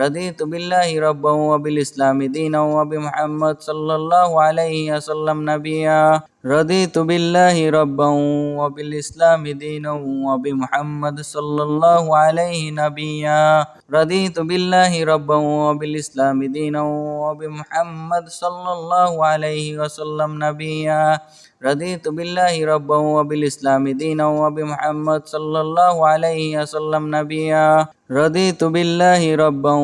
رضيت بالله ربا وبالإسلام دينا وبمحمد صلى الله عليه وسلم نبيا رضيت بالله ربا وبالإسلام دينا وبمحمد صلى الله عليه نبيا رضيت بالله ربا وبالإسلام دينا وبمحمد صلى الله عليه وسلم نبيا رضيت بالله ربا وبالإسلام دينا وبمحمد صلى الله عليه وسلم نبيا رضيت بالله ربا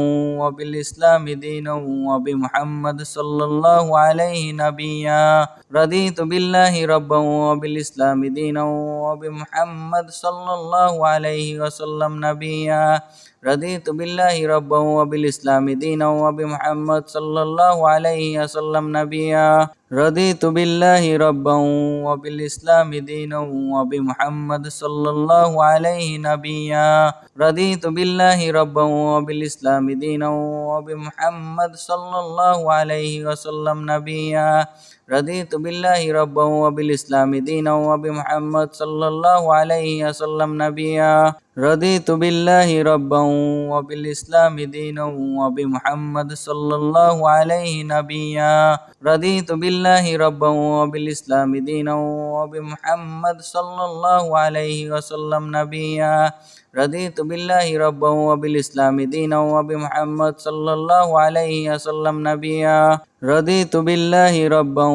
وبالإسلام دينا وبمحمد صلى الله عليه نبيا رضيت بالله ربا وبالإسلام دينا وبمحمد صلى الله عليه وسلم نبيا رضيت بالله ربا وبالإسلام دينا وبمحمد صلى الله عليه وسلم نبيا رضيت بالله ربا وبالإسلام دينا وبمحمد صلى الله عليه نبيا رضيت بالله ربا وبالإسلام دينا وبمحمد صلى الله عليه وسلم نبيا رضيت بالله ربا وبالإسلام دينا وبمحمد صلى الله عليه وسلم نبيا رضيت بالله ربا وبالإسلام دينا وبمحمد صلى الله عليه نبيا رضيت بالله ربا وبالإسلام دينا وبمحمد صلى الله عليه وسلم نبيا رضيت بالله ربا وبالإسلام دينا وبمحمد صلى الله عليه وسلم نبيا رضيت بالله ربا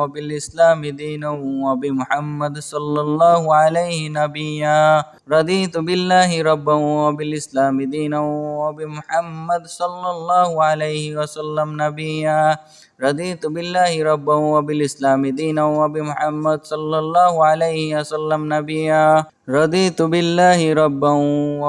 وبالإسلام دينا وبمحمد صلى الله عليه نبيا رضيت بالله ربا وبالإسلام دينا وبمحمد صلى الله عليه وسلم نبيا رضيت بالله ربا وبالإسلام دينا وبمحمد صلى الله عليه وسلم نبيا رضيت بالله ربا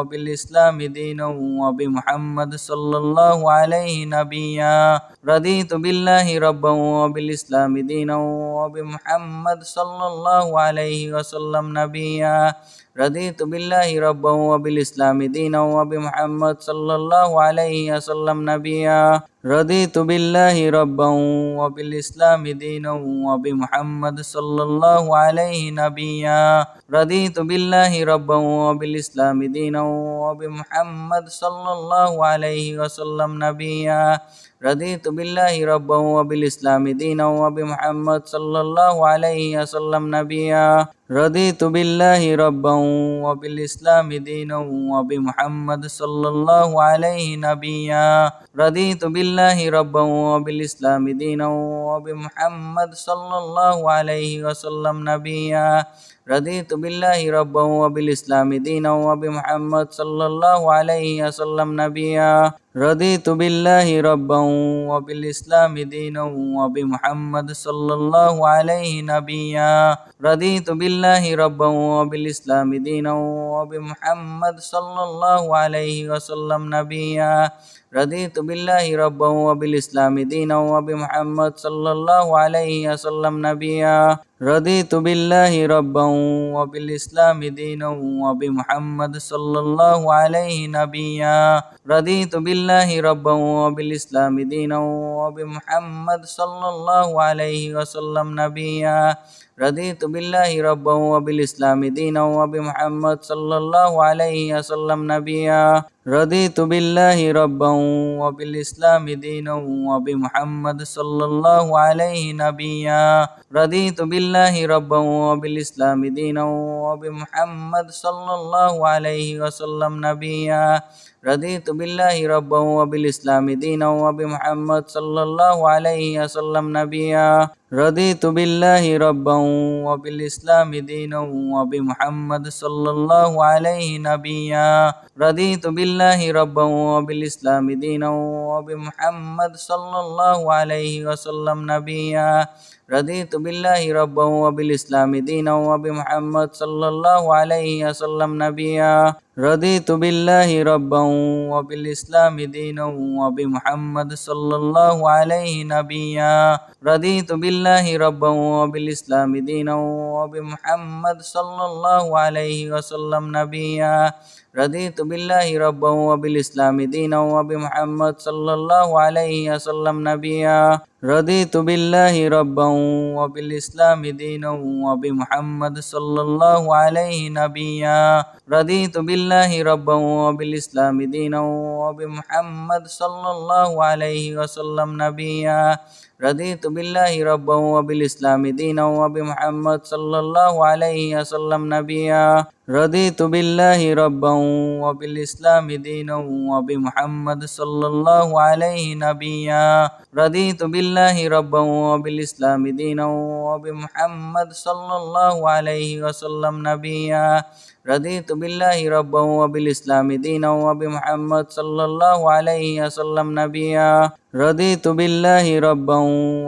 وبالإسلام دينا وبمحمد صلى الله عليه نبيا رضيت بالله ربا وبالإسلام دينا وبمحمد صلى الله عليه وسلم نبيا رضيت بالله ربا وبالإسلام دينا وبمحمد صلى الله عليه وسلم نبيا رضيت بالله ربا وبالإسلام دينا وبمحمد صلى الله عليه نبيا رضيت بالله ربا وبالإسلام دينا وبمحمد صلى الله عليه وسلم نبيا رضيت بالله ربا وبالإسلام دينا وبمحمد صلى الله عليه وسلم نبيا رضيت بالله ربا وبالإسلام دينا وبمحمد صلى الله عليه نبيا رضيت بالله ربا وبالإسلام دينا وبمحمد صلى الله عليه وسلم نبيا رضيت بالله ربا وبالإسلام دينا وبمحمد صلى الله عليه وسلم نبيا رضيت بالله ربا وبالإسلام دينا وبمحمد صلى الله عليه نبيا رضيت بالله ربا وبالإسلام دينا وبمحمد صلى الله عليه وسلم نبيا رضيت بالله ربا وبالإسلام دينا وبمحمد صلى الله عليه وسلم نبيا رضيت بالله ربا وبالإسلام دينا وبمحمد صلى الله عليه نبيا رضيت بالله ربا وبالإسلام دينا وبمحمد صلى الله عليه وسلم نبيا رضيت بالله ربا وبالإسلام دينا وبمحمد صلى الله عليه وسلم نبيا رضيت بالله ربا وبالإسلام دينا وبمحمد صلى الله عليه نبيا رضيت بالله ربا وبالإسلام دينا وبمحمد صلى الله عليه وسلم نبيا رضيت بالله ربا وبالإسلام دينا وبمحمد صلى الله عليه وسلم نبيا رضيت بالله ربا وبالإسلام دينا وبمحمد صلى الله عليه نبيا رضيت بالله ربا وبالإسلام دينا وبمحمد صلى الله عليه وسلم نبيا رضيت بالله ربا وبالإسلام دينا وبمحمد صلى الله عليه وسلم نبيا رضيت بالله ربا وبالإسلام دينا وبمحمد صلى الله عليه نبيا رضيت بالله ربا وبالإسلام دينا وبمحمد صلى الله عليه وسلم نبيا رضيت بالله ربا وبالإسلام دينا وبمحمد صلى الله عليه وسلم نبيا رضيت بالله ربا وبالإسلام دينا وبمحمد صلى الله عليه نبيا رضيت بالله ربا وبالإسلام دينا وبمحمد صلى الله عليه وسلم نبيا رضيت بالله ربا وبالإسلام دينا وبمحمد صلى الله عليه وسلم نبيا رضيت بالله ربا وبالإسلام دينا وبمحمد صلى الله عليه نبيا رضيت بالله ربا وبالإسلام دينا وبمحمد صلى الله عليه وسلم نبيا رضيت بالله ربا وبالإسلام دينا وبمحمد صلى الله عليه وسلم نبيا رضيت بالله ربا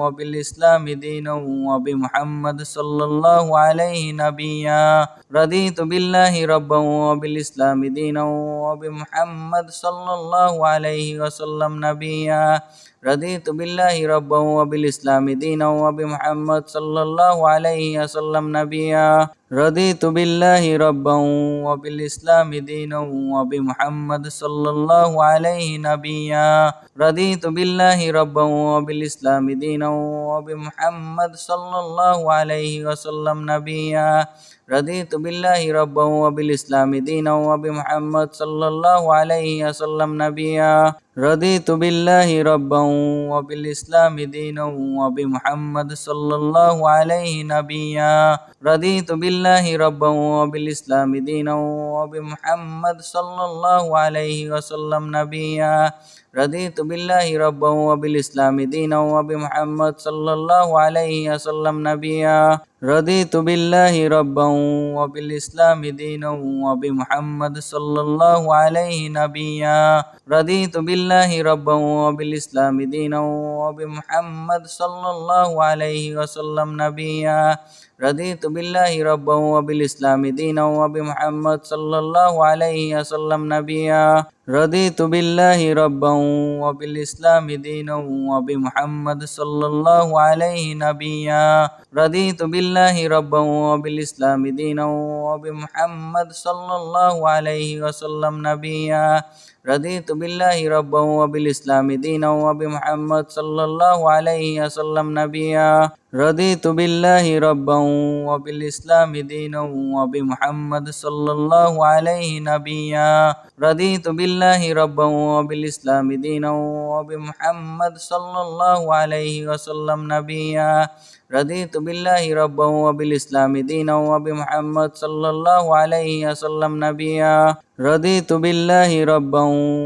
وبالإسلام دينا وبمحمد صلى الله عليه نبيا رضيت بالله ربا وبالإسلام دينا وبمحمد صلى الله عليه وسلم نبيا رضيت بالله ربا وبالإسلام دينا وبمحمد صلى الله عليه وسلم نبيا رضيت بالله ربا وبالإسلام دينا وبمحمد صلى الله عليه نبيا رضيت بالله ربا وبالإسلام دينا وبمحمد صلى الله عليه وسلم نبيا رضيت بالله ربا وبالإسلام دينا وبمحمد صلى الله عليه وسلم نبيا رضيت بالله ربا وبالإسلام دينا وبمحمد صلى الله عليه نبيا رضيت بالله ربا وبالإسلام دينا وبمحمد صلى الله عليه وسلم نبيا رضيت بالله ربا وبالإسلام دينا وبمحمد صلى الله عليه وسلم نبيا رضيت بالله ربا وبالإسلام دينا وبمحمد صلى الله عليه نبيا رضيت بالله ربا وبالإسلام دينا وبمحمد صلى الله عليه وسلم نبيا رضيت بالله ربا وبالإسلام دينا وبمحمد صلى الله عليه وسلم نبيا رضيت بالله ربا وبالإسلام دينا وبمحمد صلى الله عليه نبيا رضيت بالله ربا وبالإسلام دينا وبمحمد صلى الله عليه وسلم نبيا رضيت بالله ربا وبالإسلام دينا وبمحمد صلى الله عليه وسلم نبيا رضيت بالله ربا وبالإسلام دينا وبمحمد صلى الله عليه نبيا رضيت بالله ربا وبالإسلام دينا وبمحمد صلى الله عليه وسلم نبيا رضيت بالله ربا وبالإسلام دينا وبمحمد صلى الله عليه وسلم نبيا رضيت بالله ربا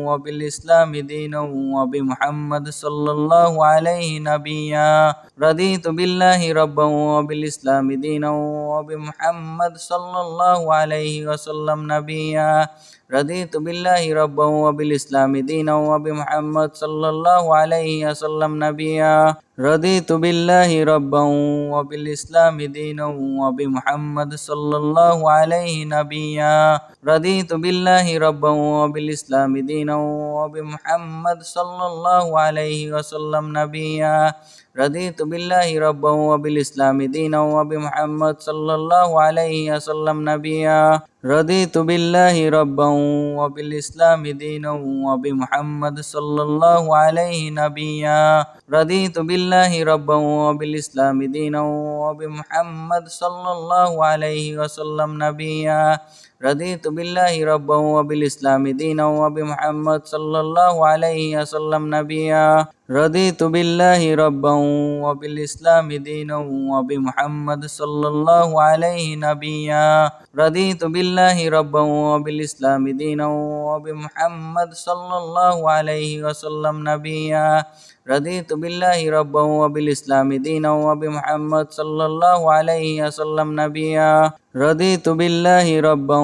وبالإسلام دينا وبمحمد صلى الله عليه نبيا رضيت بالله ربا وبالإسلام دينا وبمحمد صلى الله عليه وسلم نبيا رضيت بالله ربا وبالإسلام دينا وبمحمد صلى الله عليه وسلم نبيا رضيت بالله ربا وبالإسلام دينا وبمحمد صلى الله عليه نبيا رضيت بالله ربا وبالإسلام دينا وبمحمد صلى الله عليه وسلم نبيا رضيت بالله ربا وبالإسلام دينا وبمحمد صلى الله عليه وسلم نبيا رضيت بالله ربا وبالإسلام دينا وبمحمد صلى الله عليه نبيا رضيت بالله ربا وبالإسلام دينا وبمحمد صلى الله عليه وسلم نبيا رضيت بالله ربا وبالإسلام دينا وبمحمد صلى الله عليه وسلم نبيا رضيت بالله ربا وبالإسلام دينا وبمحمد صلى الله عليه نبيا رضيت بالله ربا وبالإسلام دينا وبمحمد صلى الله عليه وسلم نبيا رضيت بالله ربا وبالإسلام دينا وبمحمد صلى الله عليه وسلم نبيا رضيت بالله ربا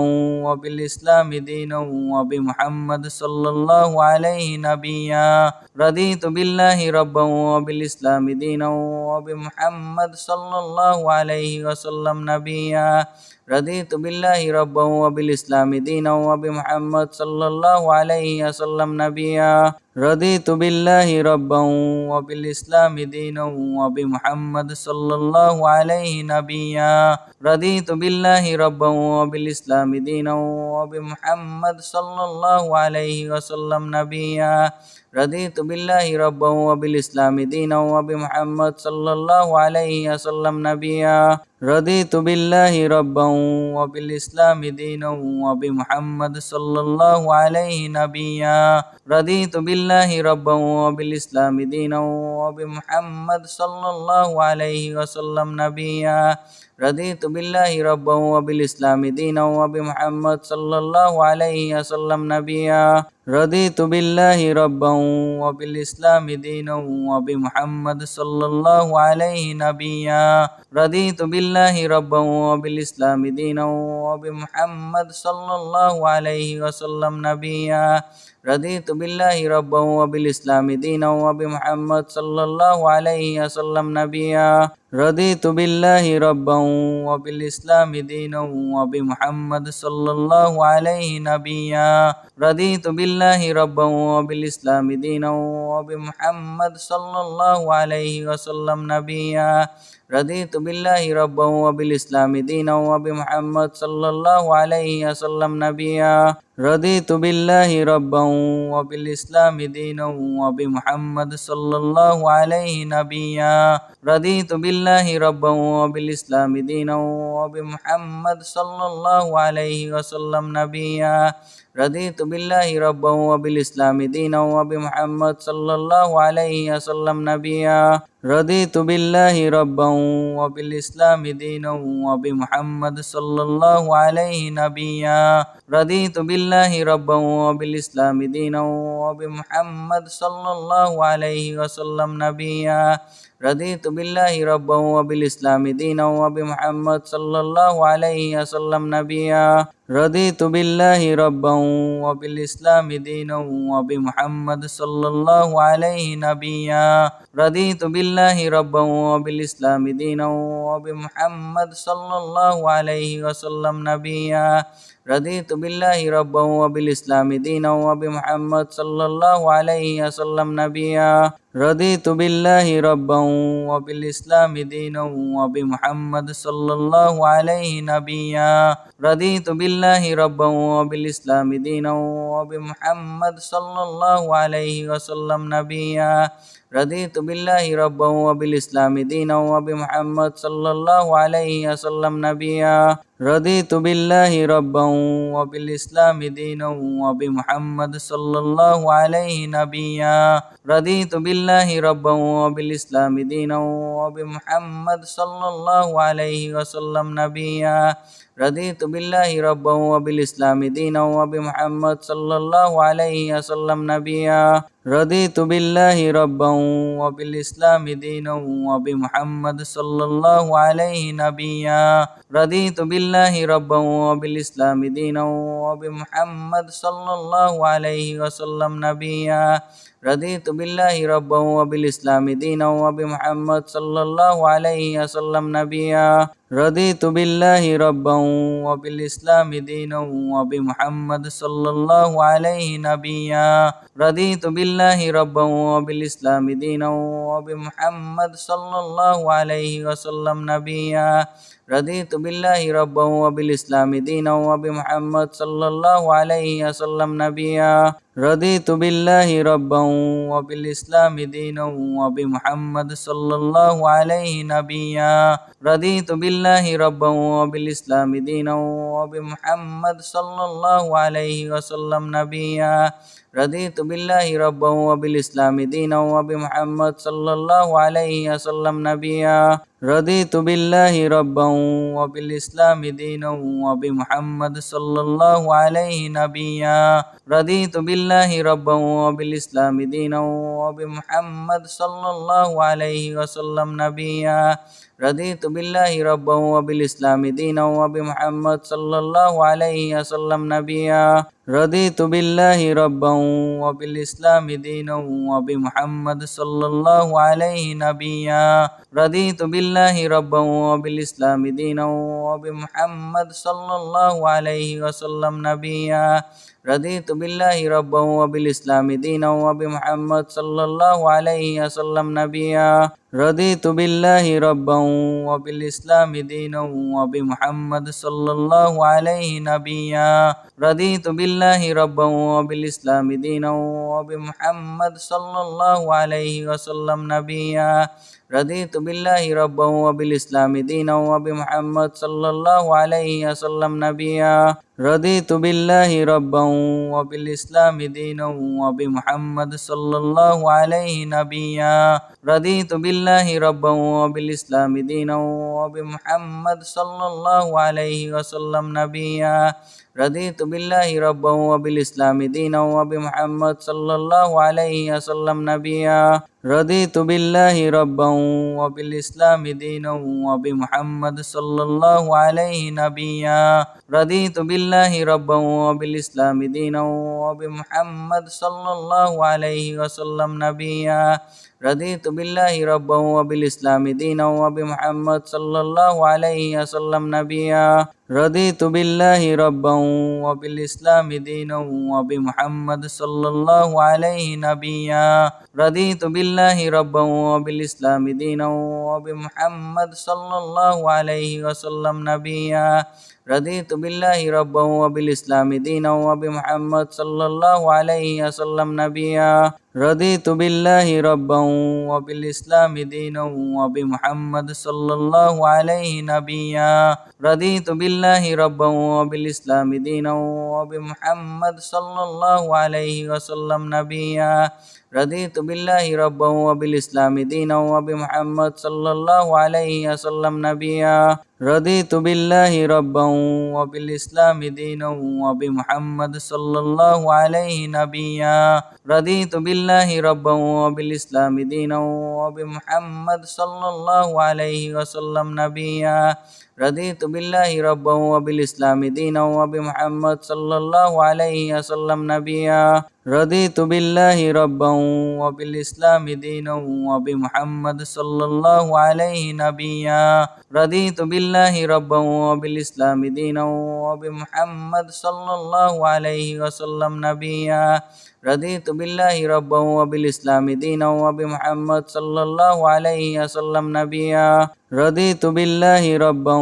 وبالإسلام دينا وبمحمد صلى الله عليه نبيا رضيت بالله ربا وبالإسلام دينا وبمحمد صلى الله عليه وسلم نبيا رضيت بالله ربا وبالإسلام دينا وبمحمد صلى الله عليه وسلم نبيا رضيت بالله ربا وبالإسلام دينا وبمحمد صلى الله عليه نبيا رضيت بالله ربا وبالإسلام دينا وبمحمد صلى الله عليه وسلم نبيا رضيت بالله ربا وبالإسلام دينا وبمحمد صلى الله عليه وسلم نبيا رضيت بالله ربا وبالإسلام دينا وبمحمد صلى الله عليه نبيا رضيت بالله ربا وبالإسلام دينا وبمحمد صلى الله عليه وسلم نبيا رضيت بالله ربا وبالإسلام دينا وبمحمد صلى الله عليه وسلم نبيا رضيت بالله ربا وبالإسلام دينا وبمحمد صلى الله عليه نبيا رضيت بالله ربا وبالإسلام دينا وبمحمد صلى الله عليه وسلم نبيا رضيت بالله ربا وبالإسلام دينا وبمحمد صلى الله عليه وسلم نبيا رضيت بالله ربا وبالإسلام دينا وبمحمد صلى الله عليه نبيا رضيت بالله ربا وبالإسلام دينا وبمحمد صلى الله عليه وسلم نبيا رضيت بالله ربا وبالإسلام دينا وبمحمد صلى الله عليه وسلم نبيا رضيت بالله ربا وبالإسلام دينا وبمحمد صلى الله عليه نبيا رضيت بالله ربا وبالإسلام دينا وبمحمد صلى الله عليه وسلم نبيا رضيت بالله ربا وبالإسلام دينا وبمحمد صلى الله عليه وسلم نبيا رضيت بالله ربا وبالإسلام دينا وبمحمد صلى الله عليه نبيا رضيت بالله ربا وبالإسلام دينا وبمحمد صلى الله عليه وسلم نبيا رضيت بالله ربا وبالإسلام دينا وبمحمد صلى الله عليه وسلم نبيا رضيت بالله ربا وبالإسلام دينا وبمحمد صلى الله عليه نبيا رضيت بالله ربا وبالإسلام دينا وبمحمد صلى الله عليه وسلم نبيا رضيت بالله ربا وبالإسلام دينا وبمحمد صلى الله عليه وسلم نبيا رضيت بالله ربا وبالإسلام دينا وبمحمد صلى الله عليه نبيا رضيت بالله ربا وبالإسلام دينا وبمحمد صلى الله عليه وسلم نبيا رضيت بالله ربا وبالإسلام دينا وبمحمد صلى الله عليه وسلم نبيا رضيت بالله ربا وبالإسلام دينا وبمحمد صلى الله عليه نبيا رضيت بالله ربا وبالإسلام دينا وبمحمد صلى الله عليه وسلم نبيا رضيت بالله ربا وبالإسلام دينا وبمحمد صلى الله عليه وسلم نبيا رضيت بالله ربا وبالإسلام دينا وبمحمد صلى الله عليه نبيا رضيت بالله ربا وبالإسلام دينا وبمحمد صلى الله عليه وسلم نبيا رضيت بالله ربا وبالإسلام دينا وبمحمد صلى الله عليه وسلم نبيا رضيت بالله ربا وبالإسلام دينا وبمحمد صلى الله عليه نبيا رضيت بالله ربا وبالإسلام دينا وبمحمد صلى الله عليه وسلم نبيا رضيت بالله ربا وبالإسلام دينا وبمحمد صلى الله عليه وسلم نبيا رضيت بالله ربا وبالإسلام دينا وبمحمد صلى الله عليه نبيا رضيت بالله ربا وبالإسلام دينا وبمحمد صلى الله عليه وسلم نبيا رضيت بالله ربا وبالإسلام دينا وبمحمد صلى الله عليه وسلم نبيا رضيت بالله ربا وبالإسلام دينا وبمحمد صلى الله عليه نبيا رضيت بالله ربا وبالإسلام دينا وبمحمد صلى الله عليه وسلم نبيا رضيت بالله ربا وبالإسلام دينا وبمحمد صلى الله عليه وسلم نبيا رضيت بالله ربا وبالإسلام دينا وبمحمد صلى الله عليه نبيا رضيت بالله ربا وبالإسلام دينا وبمحمد صلى الله عليه وسلم نبيا رضيت بالله ربا وبالإسلام دينا وبمحمد صلى الله عليه وسلم نبيا رضيت بالله ربا وبالإسلام دينا وبمحمد صلى الله عليه نبيا رضيت بالله ربا وبالإسلام دينا وبمحمد صلى الله عليه وسلم نبيا رضيت بالله ربا وبالإسلام دينا وبمحمد صلى الله عليه وسلم نبيا رضيت بالله ربا وبالإسلام دينا وبمحمد صلى الله عليه نبيا رضيت بالله ربا وبالإسلام دينا وبمحمد صلى الله عليه وسلم نبيا رضيت بالله ربا وبالإسلام دينا وبمحمد صلى الله عليه وسلم نبيا رضيت بالله ربا وبالإسلام دينا وبمحمد صلى الله عليه نبيا رضيت بالله ربا وبالإسلام دينا وبمحمد صلى الله عليه وسلم نبيا رضيت بالله ربا وبالإسلام دينا وبمحمد صلى الله عليه وسلم نبيا رضيت بالله ربا وبالإسلام دينا وبمحمد صلى الله عليه نبيا رضيت بالله ربا وبالإسلام دينا وبمحمد صلى الله عليه وسلم نبيا رضيت بالله ربا وبالإسلام دينا وبمحمد صلى الله عليه وسلم نبيا رضيت بالله ربا وبالإسلام دينا وبمحمد صلى الله عليه نبيا رضيت بالله ربا وبالإسلام دينا وبمحمد صلى الله عليه وسلم نبيا رضيت بالله ربا وبالإسلام دينا وبمحمد صلى الله عليه وسلم نبيا رضيت بالله ربا وبالإسلام دينا وبمحمد صلى الله عليه نبيا رضيت بالله ربا وبالإسلام دينا وبمحمد صلى الله عليه وسلم نبيا رضيت بالله ربا وبالإسلام دينا وبمحمد صلى الله عليه وسلم نبيا رضيت بالله ربا وبالإسلام دينا وبمحمد صلى الله عليه نبيا رضيت بالله ربا وبالإسلام دينا وبمحمد صلى الله عليه وسلم نبيا رضيت بالله ربا وبالإسلام دينا وبمحمد صلى الله عليه وسلم نبيا رضيت بالله ربا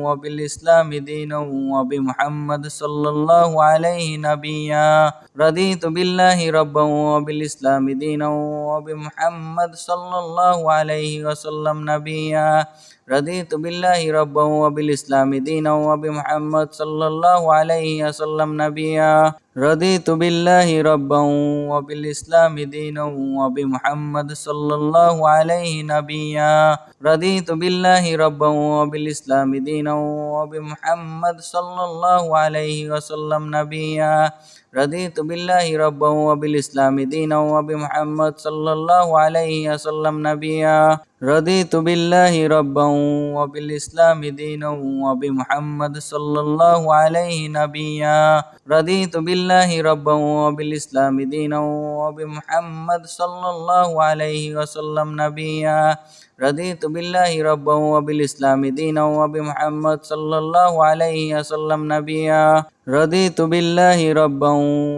وبالإسلام دينا وبمحمد صلى الله عليه نبيا رضيت بالله ربا وبالإسلام دينا وبمحمد صلى الله عليه وسلم نبيا رضيت بالله ربا وبالإسلام دينا وبمحمد صلى الله عليه وسلم نبيا رضيت بالله ربا وبالإسلام دينا وبمحمد صلى الله عليه نبيا رضيت بالله ربا وبالإسلام دينا وبمحمد صلى الله عليه وسلم نبيا رضيت بالله ربا وبالإسلام دينا وبمحمد صلى الله عليه وسلم نبيا رضيت بالله ربا وبالإسلام دينا وبمحمد صلى الله عليه نبيا رضيت بالله ربا وبالإسلام دينا وبمحمد صلى الله عليه وسلم نبيا رضيت بالله ربا وبالإسلام دينا وبمحمد صلى الله عليه وسلم نبيا رضيت بالله ربا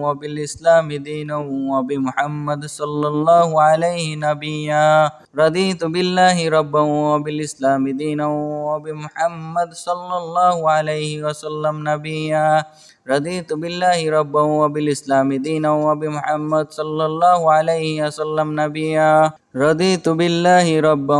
وبالإسلام دينا وبمحمد صلى الله عليه نبيا رضيت بالله ربا وبالإسلام دينا وبمحمد صلى الله عليه وسلم نبيا رضيت بالله ربا وبالإسلام دينا وبمحمد صلى الله عليه وسلم نبيا رضيت بالله ربا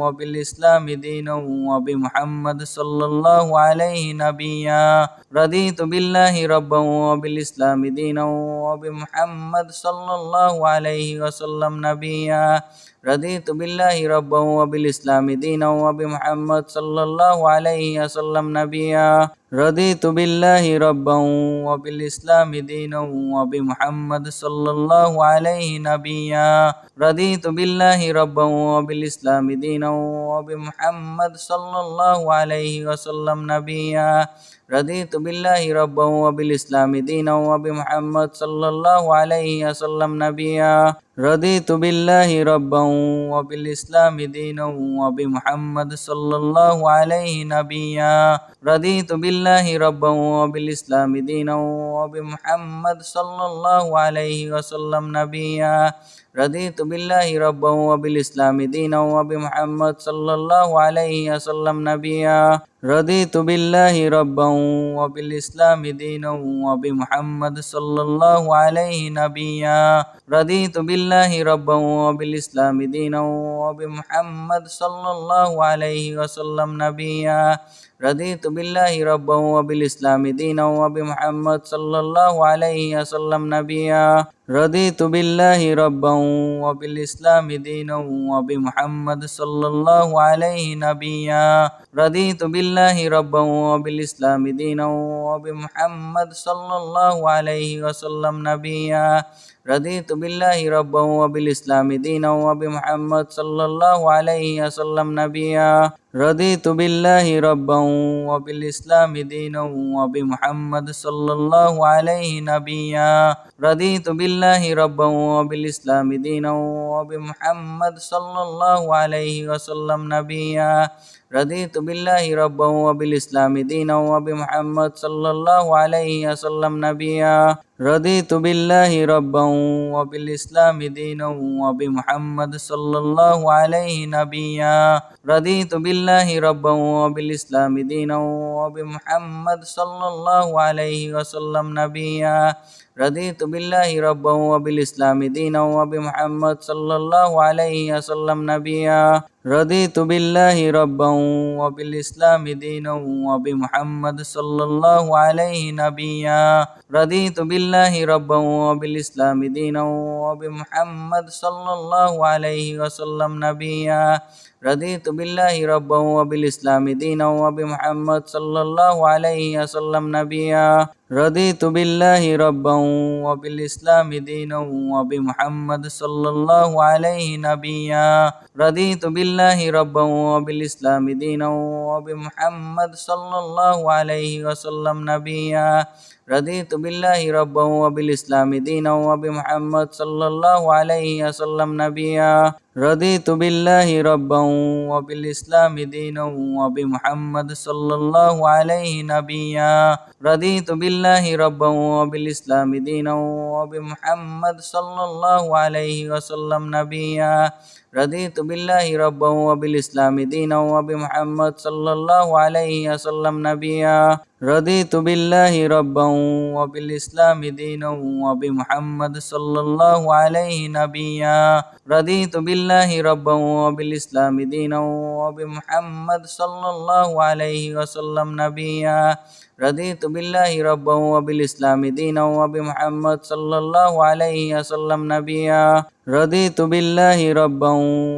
وبالإسلام دينا وبمحمد صلى الله عليه نبيا رضيت بالله ربا وبالإسلام دينا وبمحمد صلى الله عليه وسلم نبيا رضيت بالله ربا وبالإسلام دينا وبمحمد صلى الله عليه وسلم نبيا رضيت بالله ربا وبالإسلام دينا وبمحمد صلى الله عليه نبيا رضيت بالله ربا وبالإسلام دينا وبمحمد صلى الله عليه وسلم نبيا رضيت بالله ربا وبالإسلام دينا وبمحمد صلى الله عليه وسلم نبيا رضيت بالله ربا وبالإسلام دينا وبمحمد صلى الله عليه نبيا رضيت بالله ربا وبالإسلام دينا وبمحمد صلى الله عليه وسلم نبيا رضيت بالله ربا وبالإسلام دينا وبمحمد صلى الله عليه وسلم نبيا رضيت بالله ربا وبالإسلام دينا وبمحمد صلى الله عليه نبيا رضيت بالله ربا وبالإسلام دينا وبمحمد صلى الله عليه وسلم نبيا رضيت بالله ربا وبالإسلام دينا وبمحمد صلى الله عليه وسلم نبيا رضيت بالله ربا وبالإسلام دينا وبمحمد صلى الله عليه نبيا رضيت بالله ربا وبالإسلام دينا وبمحمد صلى الله عليه وسلم نبيا رضيت بالله ربا وبالإسلام دينا وبمحمد صلى الله عليه وسلم نبيا رضيت بالله ربا وبالإسلام دينا وبمحمد صلى الله عليه نبيا رضيت بالله ربا وبالإسلام دينا وبمحمد صلى الله عليه وسلم نبيا رضيت بالله ربا وبالإسلام دينا وبمحمد صلى الله عليه وسلم نبيا رضيت بالله ربا وبالإسلام دينا وبمحمد صلى الله عليه نبيا رضيت بالله ربا وبالإسلام دينا وبمحمد صلى الله عليه وسلم نبيا رضيت بالله ربا وبالإسلام دينا وبمحمد صلى الله عليه وسلم نبيا رضيت بالله ربا وبالإسلام دينا وبمحمد صلى الله عليه نبيا رضيت بالله ربا وبالإسلام دينا وبمحمد صلى الله عليه وسلم نبيا رضيت بالله ربا وبالإسلام دينا وبمحمد صلى الله عليه وسلم نبيا رضيت بالله ربا وبالإسلام دينا وبمحمد صلى الله عليه نبيا رضيت بالله ربا وبالإسلام دينا وبمحمد صلى الله عليه وسلم نبيا رضيت بالله ربا وبالإسلام دينا وبمحمد صلى الله عليه وسلم نبيا رضيت بالله ربا وبالإسلام دينا وبمحمد صلى الله عليه نبيا رضيت بالله ربا وبالإسلام دينا وبمحمد صلى الله عليه وسلم نبيا رضيت بالله ربا وبالإسلام دينا وبمحمد صلى الله عليه وسلم نبيا رضيت بالله ربا وبالإسلام دينا وبمحمد صلى الله عليه نبيا رضيت بالله ربا وبالإسلام دينا وبمحمد صلى الله عليه وسلم نبيا رضيت بالله ربا وبالإسلام دينا وبمحمد صلى الله عليه وسلم نبيا رضيت بالله ربا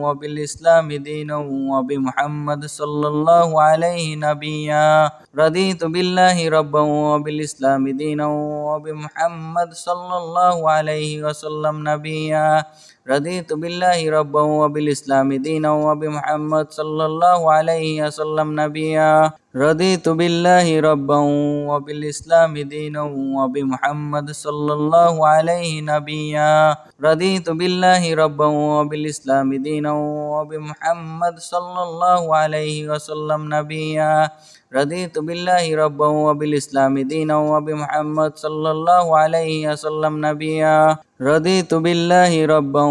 وبالإسلام دينا وبمحمد صلى الله عليه نبيا رضيت بالله ربا وبالإسلام دينا وبمحمد صلى الله عليه وسلم نبيا رضيت بالله ربا وبالإسلام دينا وبمحمد صلى الله عليه وسلم نبيا رضيت بالله ربا وبالإسلام دينا وبمحمد صلى الله عليه نبيا رضيت بالله ربا وبالإسلام دينا وبمحمد صلى الله عليه وسلم نبيا رضيت بالله ربا وبالإسلام دينا وبمحمد صلى الله عليه وسلم نبيا رضيت بالله ربا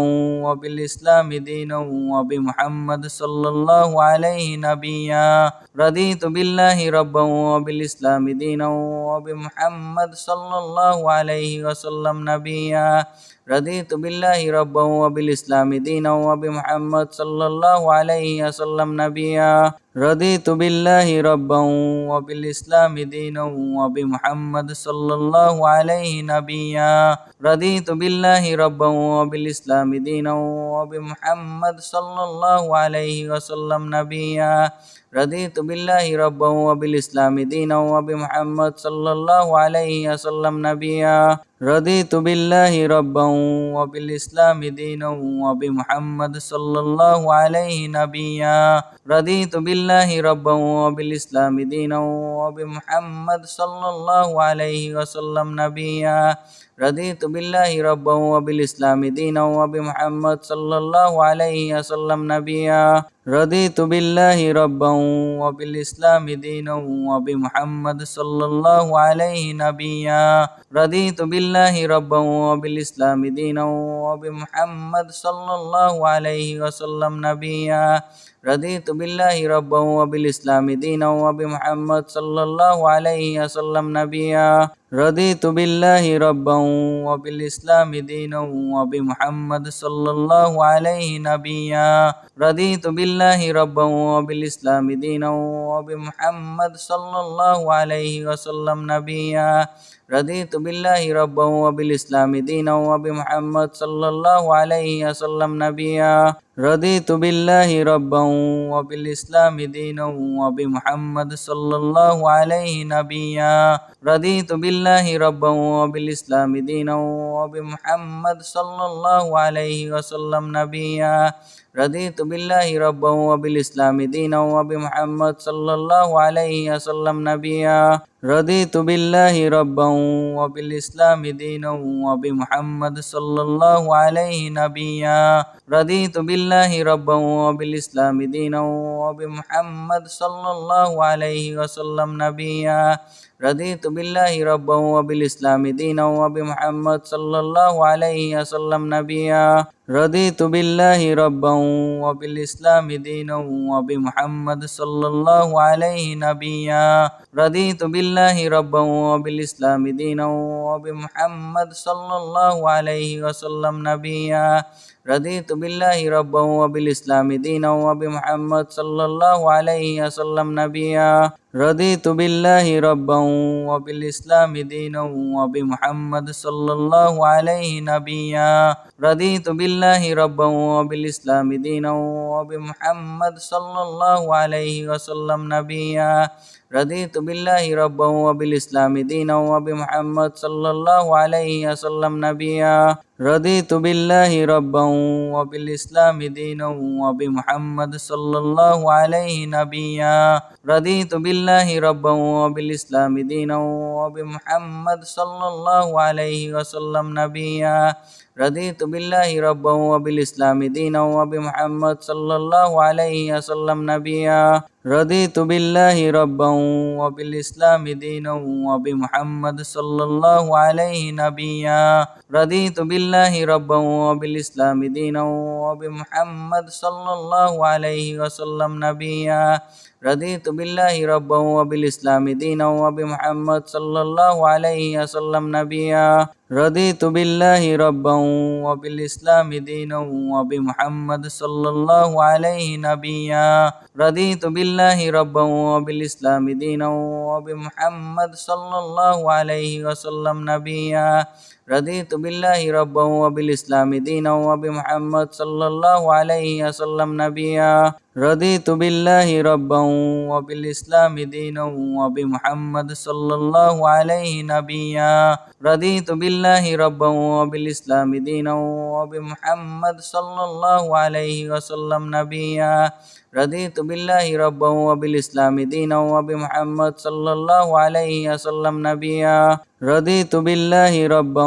وبالإسلام دينا وبمحمد صلى الله عليه نبيا رضيت بالله ربا وبالإسلام دينا وبمحمد صلى الله عليه وسلم نبيا رضيت بالله ربا وبالإسلام دينا وبمحمد صلى الله عليه وسلم نبيا رضيت بالله ربا وبالإسلام دينا وبمحمد صلى الله عليه نبيا رضيت بالله ربا وبالإسلام دينا وبمحمد صلى الله عليه وسلم نبيا رضيت بالله ربا وبالإسلام دينا وبمحمد صلى الله عليه وسلم نبيا رضيت بالله ربا وبالإسلام دينا وبمحمد صلى الله عليه نبيا رضيت بالله ربا وبالإسلام دينا وبمحمد صلى الله عليه وسلم نبيا رضيت بالله ربا وبالإسلام دينا وبمحمد صلى الله عليه وسلم نبيا رضيت بالله ربا وبالإسلام دينا وبمحمد صلى الله عليه نبيا رضيت بالله ربا وبالإسلام دينا وبمحمد صلى الله عليه وسلم نبيا رضيت بالله ربا وبالإسلام دينا وبمحمد صلى الله عليه وسلم نبيا رضيت بالله ربا وبالإسلام دينا وبمحمد صلى الله عليه نبيا رضيت بالله ربا وبالإسلام دينا وبمحمد صلى الله عليه وسلم نبيا رضيت بالله ربا وبالإسلام دينا وبمحمد صلى الله عليه وسلم نبيا رضيت بالله ربا وبالإسلام دينا وبمحمد صلى الله عليه نبيا رضيت بالله ربا وبالإسلام دينا وبمحمد صلى الله عليه وسلم نبيا رضيت بالله ربا وبالإسلام دينا وبمحمد صلى الله عليه وسلم نبيا رضيت بالله ربا وبالإسلام دينا وبمحمد صلى الله عليه نبيا رضيت بالله ربا وبالإسلام دينا وبمحمد صلى الله عليه وسلم نبيا رضيت بالله ربا وبالإسلام دينا وبمحمد صلى الله عليه وسلم نبيا رضيت بالله ربا وبالإسلام دينا وبمحمد صلى الله عليه نبيا رضيت بالله ربا وبالإسلام دينا وبمحمد صلى الله عليه وسلم نبيا رضيت بالله ربا وبالإسلام دينا وبمحمد صلى الله عليه وسلم نبيا رضيت بالله ربا وبالإسلام دينا وبمحمد صلى الله عليه نبيا رضيت بالله ربا وبالإسلام دينا وبمحمد صلى الله عليه وسلم نبيا رضيت بالله ربا وبالإسلام دينا وبمحمد صلى الله عليه وسلم نبيا رضيت بالله ربا وبالإسلام دينا وبمحمد صلى الله عليه نبيا رضيت بالله ربا وبالإسلام دينا وبمحمد صلى الله عليه وسلم نبيا رضيت بالله ربا وبالإسلام دينا وبمحمد صلى الله عليه وسلم نبيا رضيت بالله ربا وبالإسلام دينا وبمحمد صلى الله عليه نبيا رضيت بالله ربا وبالإسلام دينا وبمحمد صلى الله عليه وسلم نبيا رضيت بالله ربا وبالإسلام دينا وبمحمد صلى الله عليه وسلم نبيا رضيت بالله ربا وبالإسلام دينا وبمحمد صلى الله عليه نبيا رضيت بالله ربا وبالإسلام دينا وبمحمد صلى الله عليه وسلم نبيا رضيت بالله ربا وبالإسلام دينا وبمحمد صلى الله عليه وسلم نبيا رضيت بالله ربا وبالإسلام دينا وبمحمد صلى الله عليه نبيا رضيت بالله ربا وبالإسلام دينا وبمحمد صلى الله عليه وسلم نبيا رضيت بالله ربا وبالإسلام دينا وبمحمد صلى الله عليه وسلم نبيا رضيت بالله ربا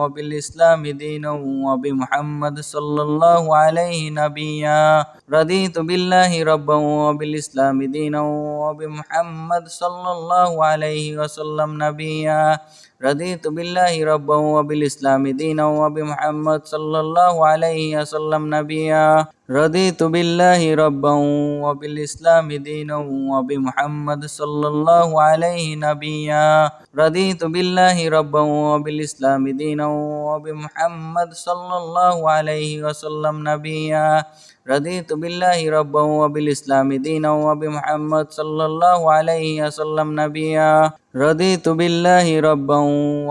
وبالإسلام دينا وبمحمد صلى الله عليه نبيا رضيت بالله ربا وبالإسلام دينا وبمحمد صلى الله عليه وسلم نبيا رضيت بالله ربا وبالإسلام دينا وبمحمد صلى الله عليه وسلم نبيا رضيت بالله ربا وبالإسلام دينا وبمحمد صلى الله عليه نبيا رضيت بالله ربا وبالإسلام دينا وبمحمد صلى الله عليه وسلم نبيا رضيت بالله ربا وبالإسلام دينا وبمحمد صلى الله عليه وسلم نبيا رضيت بالله ربا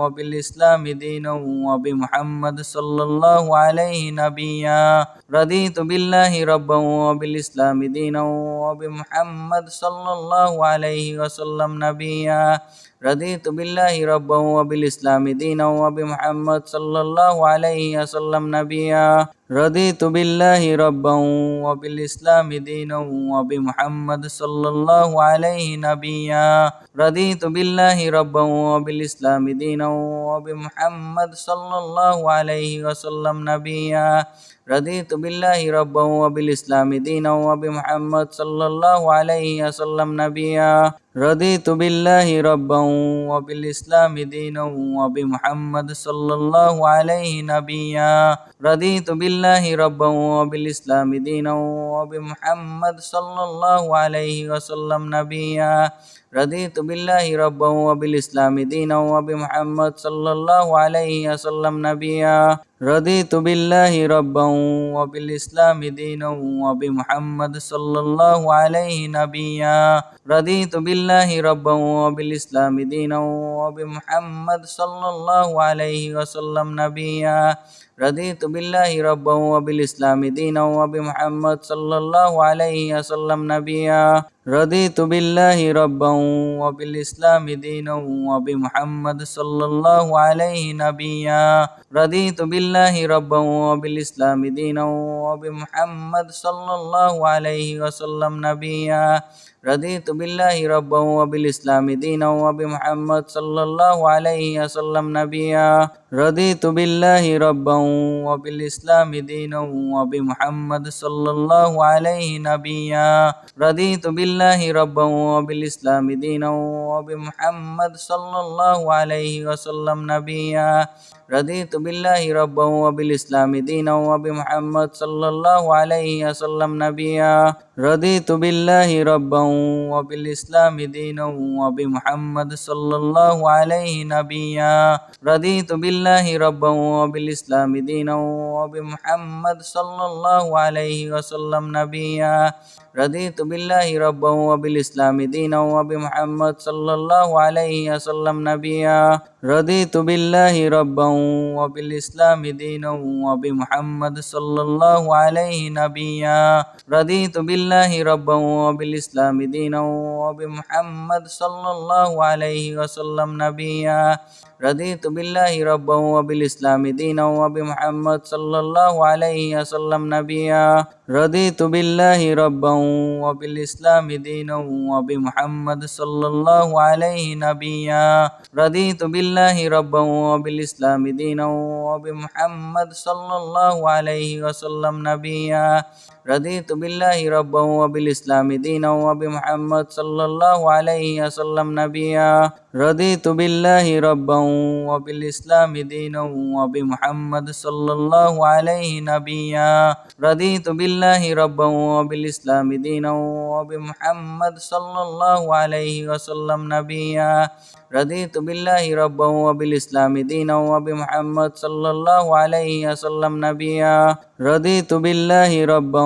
وبالإسلام دينا وبمحمد صلى الله عليه نبيا رضيت بالله ربا وبالإسلام دينا وبمحمد صلى الله عليه وسلم نبيا رضيت بالله ربا وبالإسلام دينا وبمحمد صلى الله عليه وسلم نبيا رضيت بالله ربا وبالإسلام دينا وبمحمد صلى الله عليه نبيا رضيت بالله ربا وبالإسلام دينا وبمحمد صلى الله عليه وسلم نبيا رضيت بالله ربا وبالإسلام دينا وبمحمد صلى الله عليه وسلم نبيا رضيت بالله ربا وبالإسلام دينا وبمحمد صلى الله عليه نبيا رضيت بالله ربا وبالإسلام دينا وبمحمد صلى الله عليه وسلم نبيا رضيت بالله ربا وبالإسلام دينا وبمحمد صلى الله عليه وسلم نبيا رضيت بالله ربا وبالإسلام دينا وبمحمد صلى الله عليه نبيا رضيت بالله ربا وبالإسلام دينا وبمحمد صلى الله عليه وسلم نبيا رضيت بالله ربا وبالإسلام دينا وبمحمد صلى الله عليه وسلم نبيا رضيت بالله ربا وبالإسلام دينا وبمحمد صلى الله عليه نبيا رضيت بالله ربا وبالإسلام دينا وبمحمد صلى الله عليه وسلم نبيا رضيت بالله ربا وبالإسلام دينا وبمحمد صلى الله عليه وسلم نبيا رضيت بالله ربا وبالإسلام دينا وبمحمد صلى الله عليه نبيا رضيت بالله ربا وبالإسلام دينا وبمحمد صلى الله عليه وسلم نبيا رضيت بالله ربا وبالإسلام دينا وبمحمد صلى الله عليه وسلم نبيا رضيت بالله ربا وبالإسلام دينا وبمحمد صلى الله عليه نبيا رضيت بالله ربا وبالإسلام دينا وبمحمد صلى الله عليه وسلم نبيا رضيت بالله ربا وبالإسلام دينا وبمحمد صلى الله عليه وسلم نبيا رضيت بالله ربا وبالإسلام دينا وبمحمد صلى الله عليه نبيا رضيت بالله ربا وبالإسلام دينا وبمحمد صلى الله عليه وسلم نبيا رضيت بالله ربا وبالإسلام دينا وبمحمد صلى الله عليه وسلم نبيا رضيت بالله ربا وبالإسلام دينا وبمحمد صلى الله عليه نبيا رضيت بالله ربا وبالإسلام دينا وبمحمد صلى الله عليه وسلم نبيا رضيت بالله ربا وبالإسلام دينا وبمحمد صلى الله عليه وسلم نبيا رضيت بالله ربا وبالإسلام دينا وبمحمد صلى الله عليه نبيا رضيت بالله ربا وبالإسلام دينا وبمحمد صلى الله عليه وسلم نبيا رضيت بالله ربا وبالإسلام دينا وبمحمد صلى الله عليه وسلم نبيا رضيت بالله ربا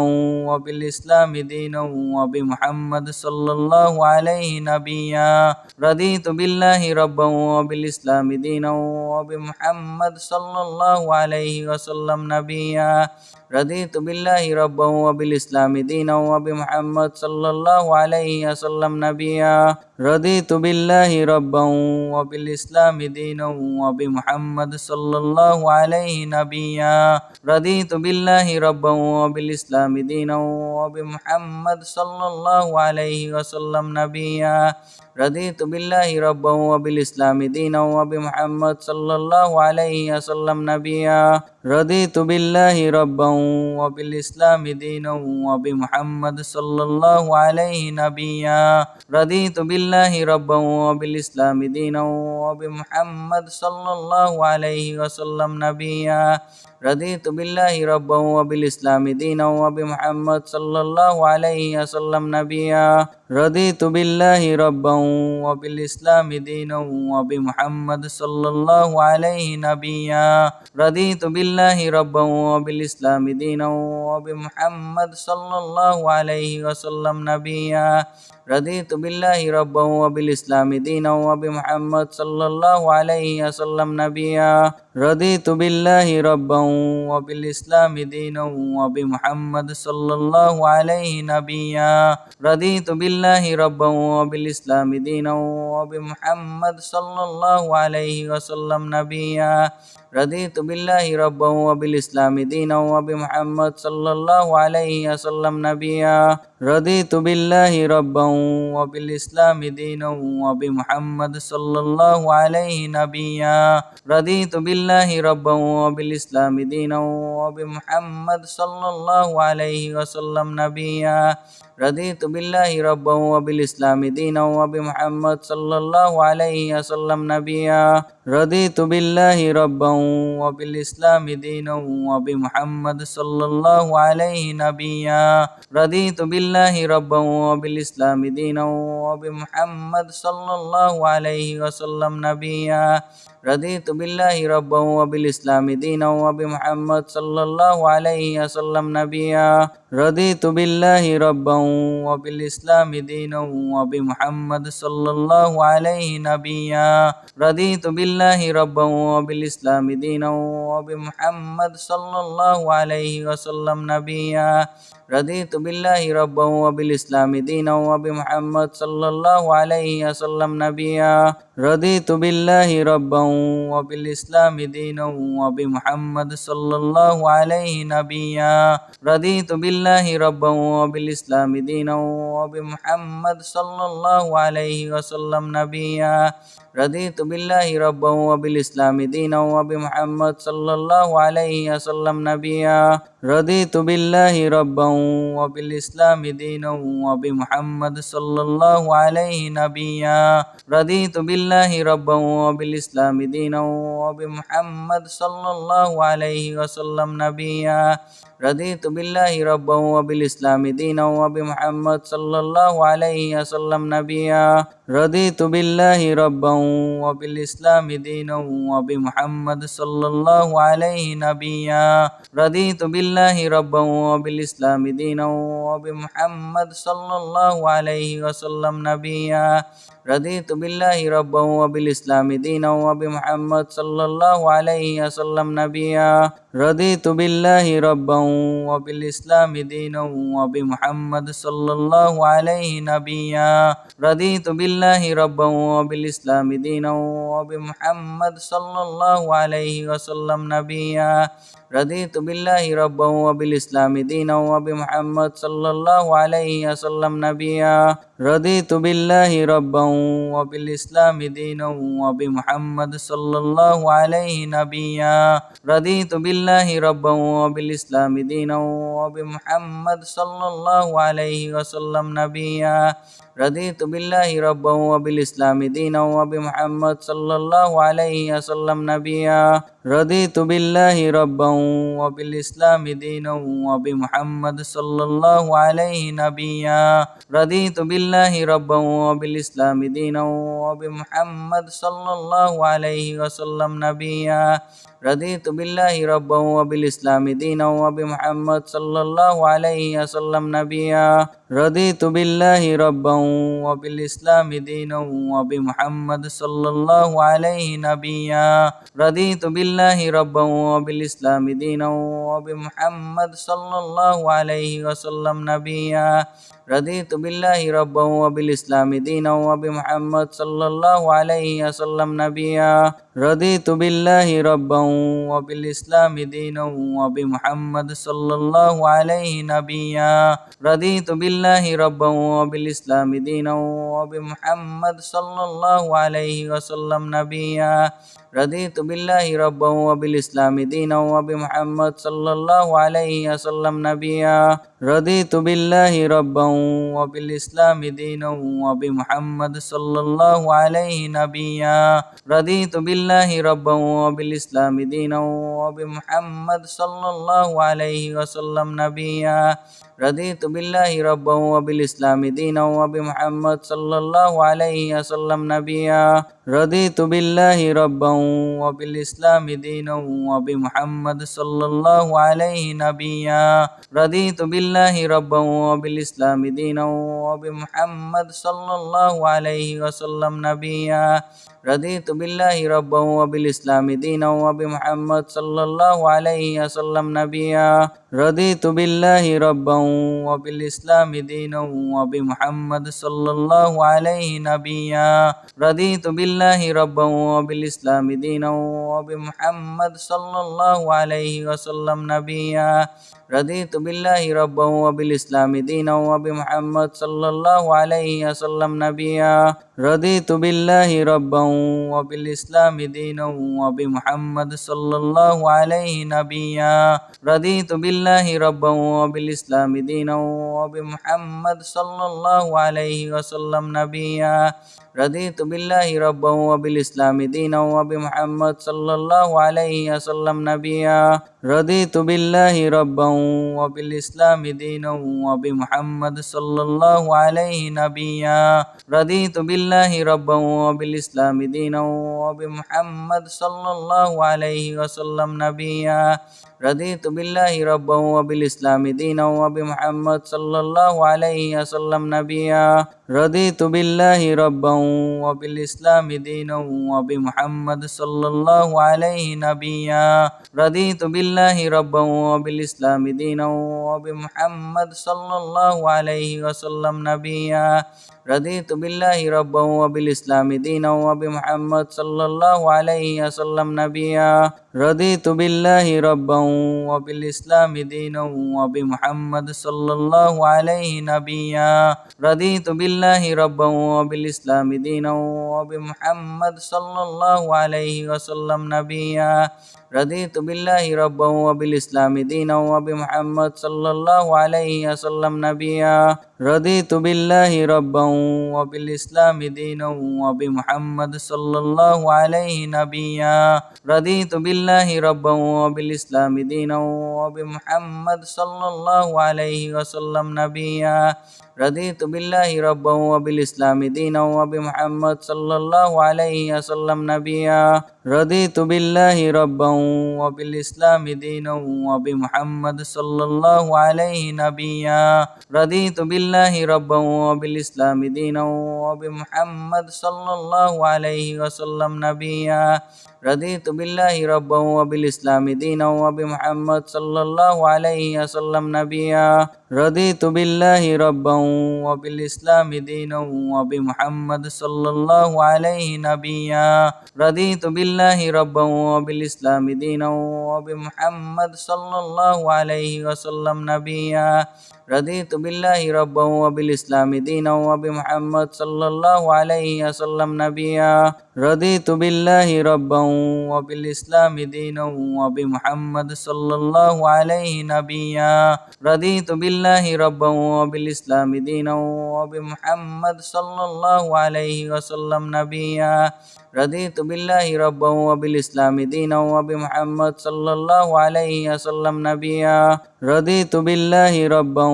وبالإسلام دينا وبمحمد صلى الله عليه نبيا رضيت بالله ربا وبالإسلام دينا وبمحمد صلى الله عليه وسلم نبيا رضيت بالله ربا وبالإسلام دينا وبمحمد صلى الله عليه وسلم نبيا رضيت بالله ربا وبالإسلام دينا وبمحمد صلى الله عليه نبيا رضيت بالله ربا وبالإسلام دينا وبمحمد صلى الله عليه وسلم نبيا رضيت بالله ربا وبالإسلام دينا وبمحمد صلى الله عليه وسلم نبيا رضيت بالله ربا وبالإسلام دينا وبمحمد صلى الله عليه نبيا رضيت بالله ربا وبالإسلام دينا وبمحمد صلى الله عليه وسلم نبيا رضيت بالله ربا وبالإسلام دينا وبمحمد صلى الله عليه وسلم نبيا رضيت بالله ربا وبالإسلام دينا وبمحمد صلى الله عليه نبيا رضيت بالله ربا وبالإسلام دينا وبمحمد صلى الله عليه وسلم نبيا رضيت بالله ربا وبالإسلام دينا وبمحمد صلى الله عليه وسلم نبيا رضيت بالله ربا وبالإسلام دينا وبمحمد صلى الله عليه نبيا رضيت بالله ربا وبالإسلام دينا وبمحمد صلى الله عليه وسلم نبيا رضيت بالله ربا وبالإسلام دينا وبمحمد صلى الله عليه وسلم نبيا رضيت بالله ربا وبالإسلام دينا وبمحمد صلى الله عليه نبيا رضيت بالله ربا وبالإسلام دينا وبمحمد صلى الله عليه وسلم نبيا رضيت بالله ربا وبالإسلام دينا وبمحمد صلى الله عليه وسلم نبيا رضيت بالله ربا وبالإسلام دينا وبمحمد صلى الله عليه نبيا رضيت بالله ربا وبالإسلام دينا وبمحمد صلى الله عليه وسلم نبيا رضيت بالله ربا وبالإسلام دينا وبمحمد صلى الله عليه وسلم نبيا رضيت بالله ربا وبالإسلام دينا وبمحمد صلى الله عليه نبيا رضيت بالله ربا وبالإسلام دينا وبمحمد صلى الله عليه وسلم نبيا رضيت بالله ربا وبالإسلام دينا وبمحمد صلى الله عليه وسلم نبيا رضيت بالله ربا وبالإسلام دينا وبمحمد صلى الله عليه نبيا رضيت بالله ربا وبالإسلام دينا وبمحمد صلى الله عليه وسلم نبيا رضيت بالله ربا وبالإسلام دينا وبمحمد صلى الله عليه وسلم نبيا رضيت بالله ربا وبالإسلام دينا وبمحمد صلى الله عليه نبيا رضيت بالله ربا وبالإسلام دينا وبمحمد صلى الله عليه وسلم نبيا رضيت بالله ربا وبالإسلام دينا وبمحمد صلى الله عليه وسلم نبيا رضيت بالله ربا وبالإسلام دينا وبمحمد صلى الله عليه نبيا رضيت بالله ربا وبالإسلام دينا وبمحمد صلى الله عليه وسلم نبيا رضيت بالله ربا وبالإسلام دينا وبمحمد صلى الله عليه وسلم نبيا رضيت بالله ربا وبالإسلام دينا وبمحمد صلى الله عليه نبيا رضيت بالله ربا وبالإسلام دينا وبمحمد صلى الله عليه وسلم نبيا رضيت بالله ربا وبالإسلام دينا وبمحمد صلى الله عليه وسلم نبيا رضيت بالله ربا وبالإسلام دينا وبمحمد صلى الله عليه نبيا رضيت بالله ربا وبالإسلام دينا وبمحمد صلى الله عليه وسلم نبيا رضيت بالله ربا وبالإسلام دينا وبمحمد صلى الله عليه وسلم نبيا رضيت بالله ربا وبالإسلام دينا وبمحمد صلى الله عليه نبيا رضيت بالله ربا وبالإسلام دينا وبمحمد صلى الله عليه وسلم نبيا رضيت بالله ربا وبالإسلام دينا وبمحمد صلى الله عليه وسلم نبيا رضيت بالله ربا وبالإسلام دينا وبمحمد صلى الله عليه نبيا رضيت بالله ربا وبالإسلام دينا وبمحمد صلى الله عليه وسلم نبيا رضيت بالله ربا وبالإسلام دينا وبمحمد صلى الله عليه وسلم نبيا رضيت بالله ربا وبالإسلام دينا وبمحمد صلى الله عليه نبيا رضيت بالله ربا وبالإسلام دينا وبمحمد صلى الله عليه وسلم نبيا رضيت بالله ربا وبالإسلام دينا وبمحمد صلى الله عليه وسلم نبيا رضيت بالله ربا وبالإسلام دينا وبمحمد صلى الله عليه نبيا رضيت بالله بالله ربا وبالإسلام دينا وبمحمد صلى الله عليه وسلم نبيا رضيت بالله ربا وبالإسلام دينا وبمحمد صلى الله عليه وسلم نبيا رضيت بالله ربا وبالإسلام دينا وبمحمد صلى الله عليه نبيا رضيت بالله ربا وبالإسلام دينا وبمحمد صلى الله عليه وسلم نبيا رضيت بالله ربا وبالإسلام دينا وبمحمد صلى الله عليه وسلم نبيا رضيت بالله ربا وبالإسلام دينا وبمحمد صلى الله عليه نبيا رضيت بالله ربا وبالإسلام دينا وبمحمد صلى الله عليه وسلم نبيا رضيت بالله ربا وبالإسلام دينا وبمحمد صلى الله عليه وسلم نبيا رضيت بالله ربا وبالإسلام دينا وبمحمد صلى الله عليه نبيا رضيت بالله ربا وبالإسلام دينا وبمحمد صلى الله عليه وسلم نبيا رضيت بالله ربا وبالإسلام دينا وبمحمد صلى الله عليه وسلم نبيا رضيت بالله ربا وبالإسلام دينا وبمحمد صلى الله عليه نبيا رضيت بالله ربا وبالإسلام دينا وبمحمد صلى الله عليه وسلم نبيا رضيت بالله ربا وبالإسلام دينا وبمحمد صلى الله عليه وسلم نبيا رضيت بالله ربا وبالإسلام دينا وبمحمد صلى الله عليه نبيا رضيت بالله ربا وبالإسلام دينا وبمحمد صلى الله عليه وسلم نبيا رضيت بالله ربا وبالإسلام دينا وبمحمد صلى الله عليه وسلم نبيا رضيت بالله ربا وبالإسلام دينا وبمحمد صلى الله عليه نبيا رضيت بالله ربا وبالإسلام دينا وبمحمد صلى الله عليه وسلم نبيا رضيت بالله ربا وبالإسلام دينا وبمحمد صلى الله عليه وسلم نبيا رضيت بالله ربا وبالإسلام دينا وبمحمد صلى الله عليه نبيا رضيت بالله ربا وبالإسلام دينا وبمحمد صلى الله عليه وسلم نبيا رضيت بالله ربا وبالإسلام دينا وبمحمد صلى الله عليه وسلم نبيا رضيت بالله ربا وبالإسلام دينا وبمحمد صلى الله عليه نبيا رضيت بالله ربا وبالإسلام دينا وبمحمد صلى الله عليه وسلم نبيا رضيت بالله ربا وبالإسلام دينا وبمحمد صلى الله عليه وسلم نبيا رضيت بالله ربا وبالإسلام دينا وبمحمد صلى الله عليه نبيا رضيت بالله ربا وبالإسلام دينا وبمحمد صلى الله عليه وسلم نبيا رضيت بالله ربا وبالإسلام دينا وبمحمد صلى الله عليه وسلم نبيا رضيت بالله ربا وبالإسلام دينا وبمحمد صلى الله عليه نبيا رضيت بالله ربا وبالإسلام دينا وبمحمد صلى الله عليه وسلم نبيا رضيت بالله ربا وبالإسلام دينا وبمحمد صلى الله عليه وسلم نبيا رضيت بالله ربا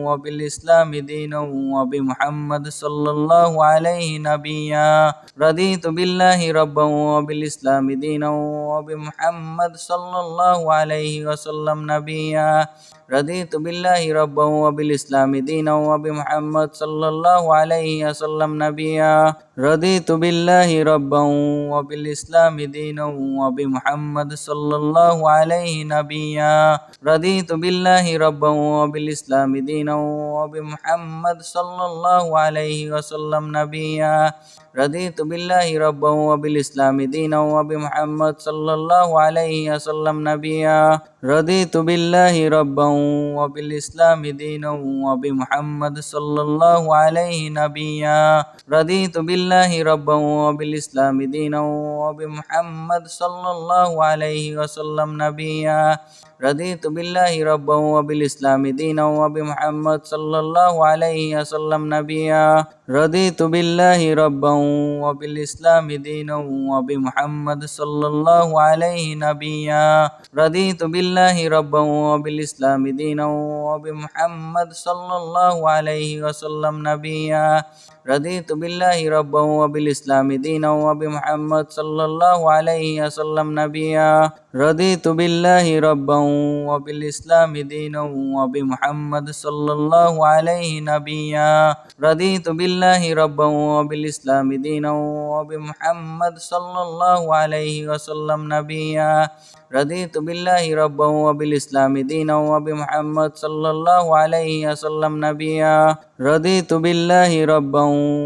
وبالإسلام دينا وبمحمد صلى الله عليه نبيا رضيت بالله ربا وبالإسلام دينا وبمحمد صلى الله عليه وسلم نبيا رضيت بالله ربا وبالإسلام دينا وبمحمد صلى الله عليه وسلم نبيا رضيت بالله ربا وبالإسلام دينا وبمحمد صلى الله عليه نبيا رضيت بالله ربا وبالإسلام دينا وبمحمد صلى الله عليه وسلم نبيا رضيت بالله ربا وبالإسلام دينا وبمحمد صلى الله عليه وسلم نبيا رضيت بالله ربا وبالإسلام دينا وبمحمد صلى الله عليه نبيا رضيت بالله ربا وبالإسلام دينا وبمحمد صلى الله عليه وسلم نبيا رضيت بالله ربا وبالإسلام دينا وبمحمد صلى الله عليه وسلم نبيا رضيت بالله ربا وبالإسلام دينا وبمحمد صلى الله عليه نبيا رضيت بالله ربا وبالإسلام دينا وبمحمد صلى الله عليه وسلم نبيا رضيت بالله ربا وبالإسلام دينا وبمحمد صلى الله عليه وسلم نبيا رضيت بالله ربا وبالإسلام دينا وبمحمد صلى الله عليه نبيا رضيت بالله ربا وبالإسلام دينا وبمحمد صلى الله عليه وسلم نبيا رضيت بالله ربا وبالإسلام دينا وبمحمد صلى الله عليه وسلم نبيا رضيت بالله ربا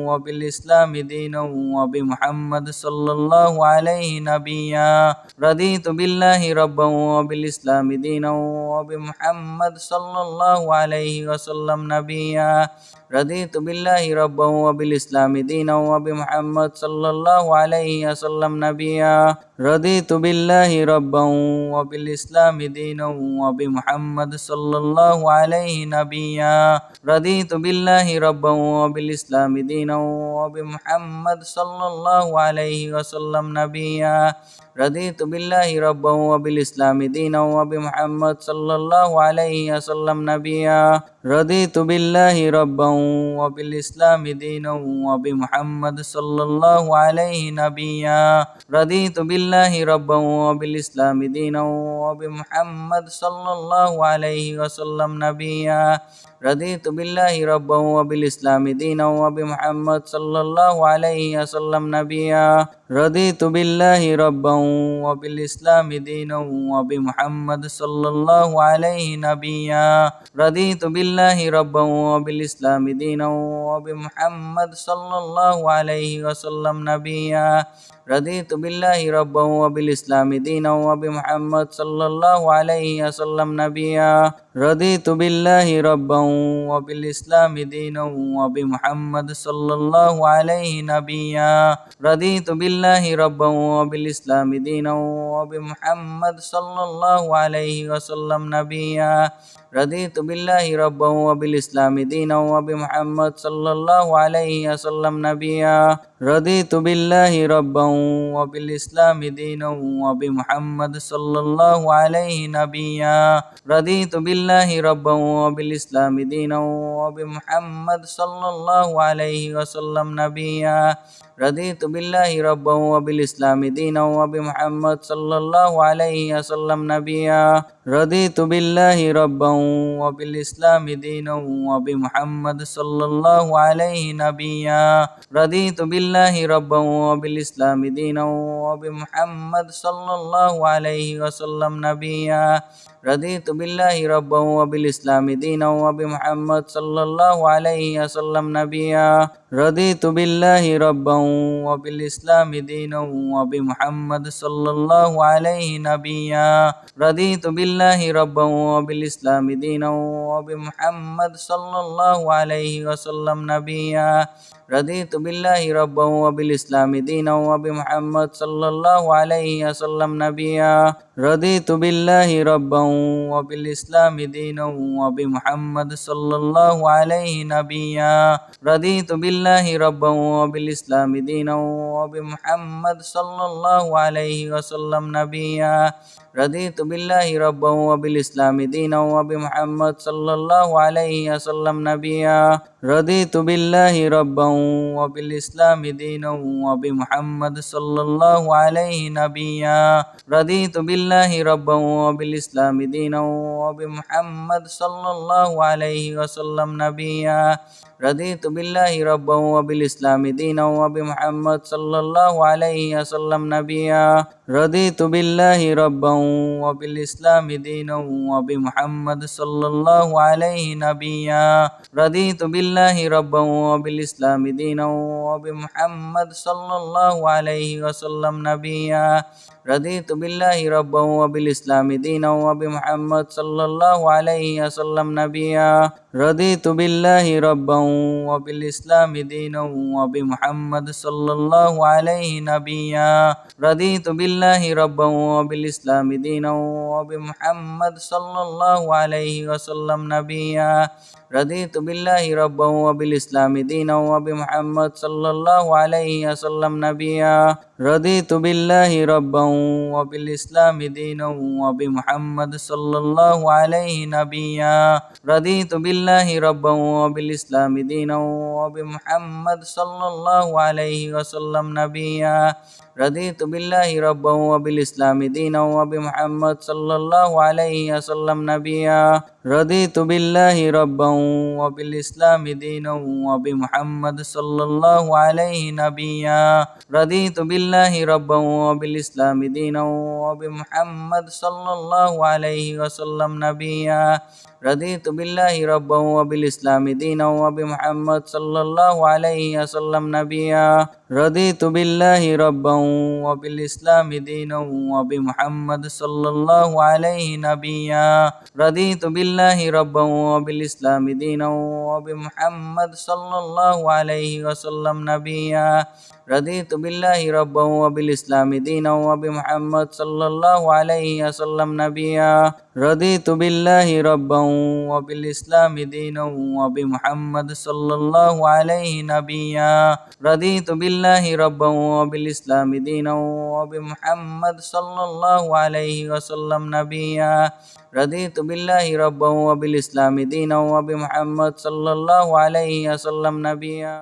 وبالإسلام دينا وبمحمد صلى الله عليه نبيا رضيت بالله ربا وبالإسلام دينا وبمحمد صلى الله عليه وسلم نبيا رضيت بالله ربا وبالإسلام دينا وبمحمد صلى الله عليه وسلم نبيا رضيت بالله ربا وبالإسلام دينا وبمحمد صلى الله عليه نبيا رضيت بالله ربا وبالإسلام دينا وبمحمد صلى الله عليه وسلم نبيا رضيت بالله ربا وبالإسلام دينا وبمحمد صلى الله عليه وسلم نبيا رضيت بالله ربا وبالإسلام دينا وبمحمد صلى الله عليه نبيا رضيت بالله ربا وبالإسلام دينا وبمحمد صلى الله عليه وسلم نبيا رضيت بالله ربا وبالإسلام دينا وبمحمد صلى الله عليه وسلم نبيا رضيت بالله ربا وبالإسلام دينا وبمحمد صلى الله عليه نبيا رضيت بالله ربا وبالإسلام دينا وبمحمد صلى الله عليه وسلم نبيا رضيت بالله ربا وبالإسلام دينا وبمحمد صلى الله عليه وسلم نبيا رضيت بالله ربا وبالإسلام دينا وبمحمد صلى الله عليه نبيا رضيت بالله ربا وبالإسلام دينا وبمحمد صلى الله عليه وسلم نبيا رضيت بالله ربا وبالإسلام دينا وبمحمد صلى الله عليه وسلم نبيا رضيت بالله ربا وبالإسلام دينا وبمحمد صلى الله عليه نبيا رضيت بالله ربا وبالإسلام دينا وبمحمد صلى الله عليه وسلم نبيا رضيت بالله ربا وبالإسلام دينا وبمحمد صلى الله عليه وسلم نبيا رضيت بالله ربا وبالإسلام دينا وبمحمد صلى الله عليه نبيا رضيت بالله ربا وبالإسلام دينا وبمحمد صلى الله عليه وسلم نبيا رضيت بالله ربا وبالإسلام دينا وبمحمد صلى الله عليه وسلم نبيا رضيت بالله ربا وبالإسلام دينا وبمحمد صلى الله عليه نبيا رضيت بالله ربا وبالإسلام دينا وبمحمد صلى الله عليه وسلم نبيا رضيت بالله ربا وبالإسلام دينا وبمحمد صلى الله عليه وسلم نبيا رضيت بالله ربا وبالإسلام دينا وبمحمد صلى الله عليه نبيا رضيت بالله ربا وبالإسلام دينا وبمحمد صلى الله عليه وسلم نبيا رضيت بالله ربا وبالإسلام دينا وبمحمد صلى الله عليه وسلم نبيا رضيت بالله ربا وبالإسلام دينا وبمحمد صلى الله عليه نبيا رضيت بالله ربا وبالإسلام دينا وبمحمد صلى الله عليه وسلم نبيا رضيت بالله ربا وبالإسلام دينا وبمحمد صلى الله عليه وسلم نبيا رضيت بالله ربا وبالإسلام دينا وبمحمد صلى الله عليه نبيا رضيت بالله ربا وبالإسلام دينا وبمحمد صلى الله عليه وسلم نبيا رضيت بالله ربا ربا وبالإسلام دينا وبمحمد صلى الله عليه وسلم نبيا رضيت بالله ربا وبالإسلام دينا وبمحمد صلى الله عليه نبيا رضيت بالله ربا وبالإسلام دينا وبمحمد صلى الله عليه وسلم نبيا رضيت بالله ربا وبالإسلام دينا وبمحمد صلى الله عليه وسلم نبيا رضيت بالله ربا وبالإسلام دينا وبمحمد صلى الله عليه نبيا رضيت بالله ربا وبالإسلام دينا وبمحمد صلى الله عليه وسلم نبيا رضيت بالله ربا وبالإسلام دينا وبمحمد صلى الله عليه وسلم نبيا رضيت بالله ربا وبالإسلام دينا وبمحمد صلى الله عليه نبيا رضيت بالله ربا وبالإسلام دينا وبمحمد صلى الله عليه وسلم نبيا رضيت بالله ربا وبالإسلام دينا وبمحمد صلى الله عليه وسلم نبيا رضيت بالله ربا وبالإسلام دينا وبمحمد صلى الله عليه نبيا رضيت بالله ربا وبالإسلام دينا وبمحمد صلى الله عليه وسلم نبيا رضيت بالله ربا وبالإسلام دينا وبمحمد صلى الله عليه وسلم نبيا رضيت بالله ربا وبالإسلام دينا وبمحمد صلى الله عليه نبيا رضيت بالله ربا وبالإسلام دينا وبمحمد صلى الله عليه وسلم نبيا رضيت بالله ربا وبالإسلام دينا وبمحمد صلى الله عليه وسلم نبيا